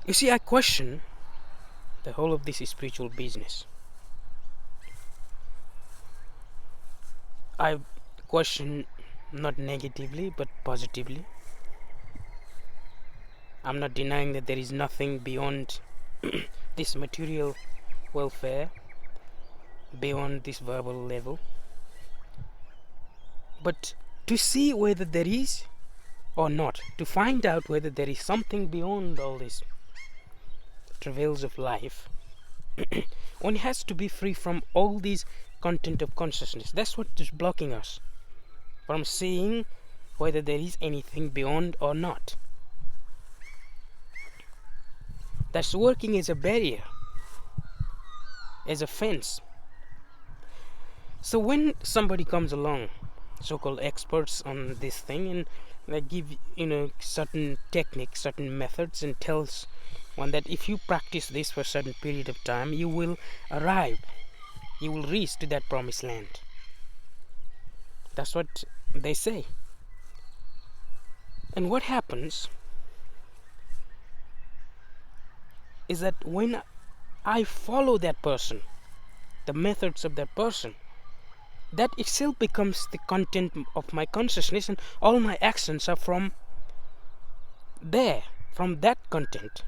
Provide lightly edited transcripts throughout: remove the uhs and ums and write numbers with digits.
You see, I question the whole of this spiritual business. I question not negatively but positively. I'm not denying that there is nothing beyond this material welfare, beyond this verbal level. But to see whether there is or not, to find out whether there is something beyond all these travails of life, one has to be free from all these content of consciousness. That's what is blocking us from seeing whether there is anything beyond or not. That's working as a barrier, as a fence. So when somebody comes along, so-called experts on this thing, and they give certain techniques, certain methods, and tells one that if you practice this for a certain period of time, you will arrive, you will reach to that promised land. That's what they say. And what happens is that when I follow that person, the methods of that person, that itself becomes the content of my consciousness, and all my actions are from there, from that content.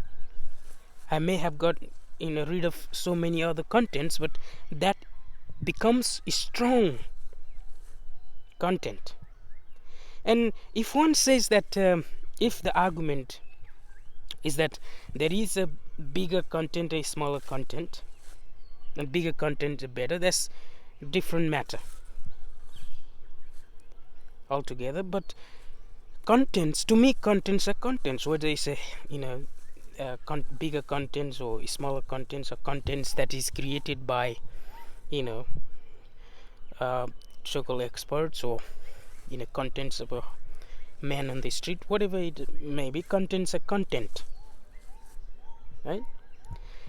I may have got rid of so many other contents, but that becomes a strong content. And if one says that if the argument is that there is a bigger content, a smaller content, and bigger content is better, that's a different matter altogether. But contents, to me, contents are contents, whether it's a bigger contents or smaller contents, or contents that is created by so-called experts, or contents of a man on the street, whatever it may be, contents are content, right?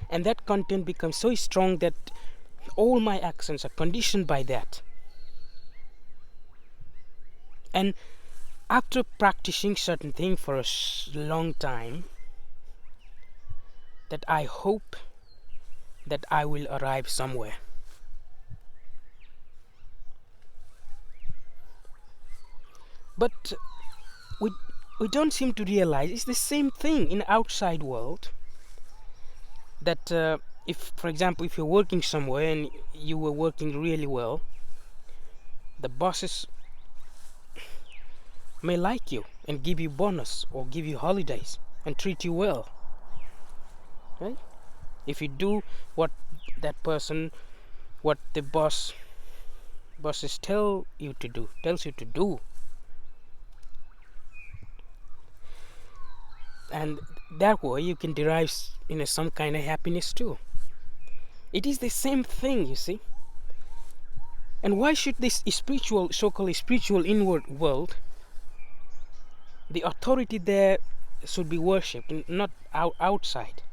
And that content becomes so strong that all my actions are conditioned by that. And after practicing certain thing for a long time, that I hope that I will arrive somewhere. But we don't seem to realize it's the same thing in the outside world. That if, for example, if you're working somewhere and you were working really well, the bosses may like you and give you bonus or give you holidays and treat you well, right? If you do what that person, what the bosses tells you to do, and that way you can derive some kind of happiness too. It is the same thing, you see. And why should this spiritual, so-called spiritual inward world, the authority there should be worshipped, not outside?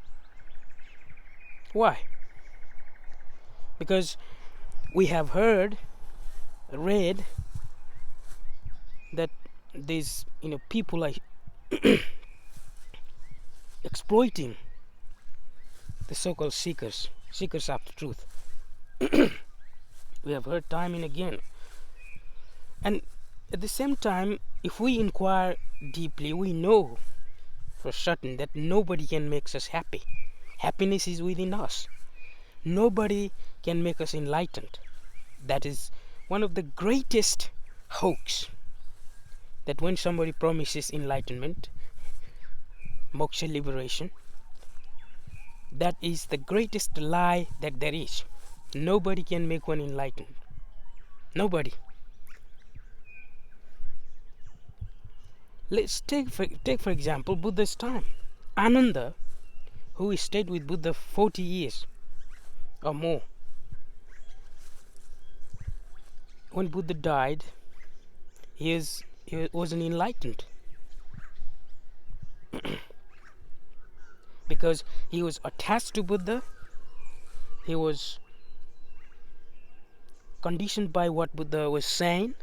Why? Because we have read that these people are exploiting the so-called seekers after truth. We have heard time and again. And at the same time, if we inquire deeply, we know for certain that nobody can make us happy. Happiness is within us. Nobody can make us enlightened. That is one of the greatest hoax, that when somebody promises enlightenment, moksha, liberation, that is the greatest lie that there is. Nobody can make one enlightened. Nobody. Let's take for example Buddha's time. Ananda, who stayed with Buddha 40 years or more, when Buddha died, he wasn't enlightened because he was attached to Buddha. He was conditioned by what Buddha was saying.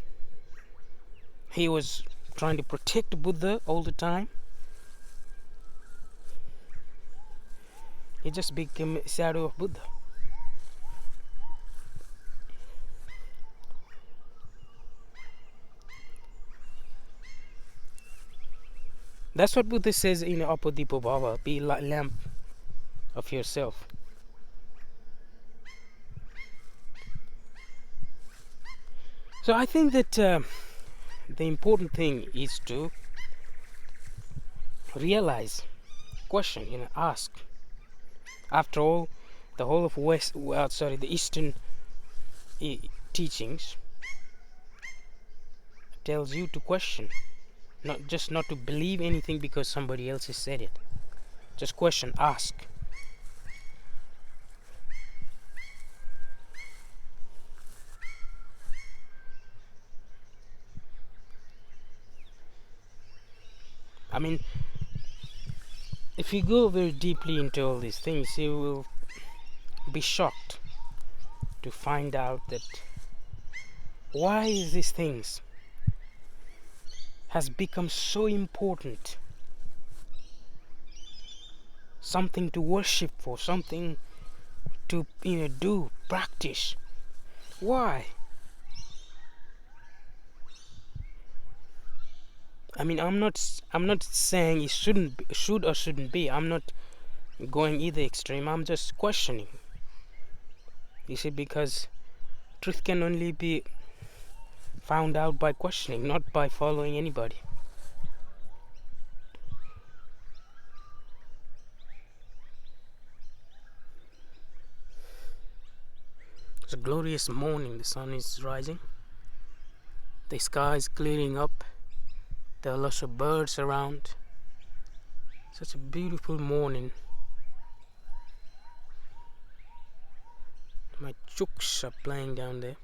He was trying to protect Buddha all the time. He just became a shadow of Buddha. That's what Buddha says in Apodipo Bhava, be lamp of yourself. So I think that the important thing is to realize, question, ask. After all, the whole of the Eastern teachings tells you to question, not to believe anything because somebody else has said it. Just question, ask. I mean, if you go very deeply into all these things, you will be shocked to find out that why these things has become so important, something to worship for, something to do, practice. Why? I mean, I'm not saying it should or shouldn't be. I'm not going either extreme. I'm just questioning. You see, because truth can only be found out by questioning, not by following anybody. It's a glorious morning. The sun is rising. The sky is clearing up. There are lots of birds around. Such a beautiful morning. My chooks are playing down there.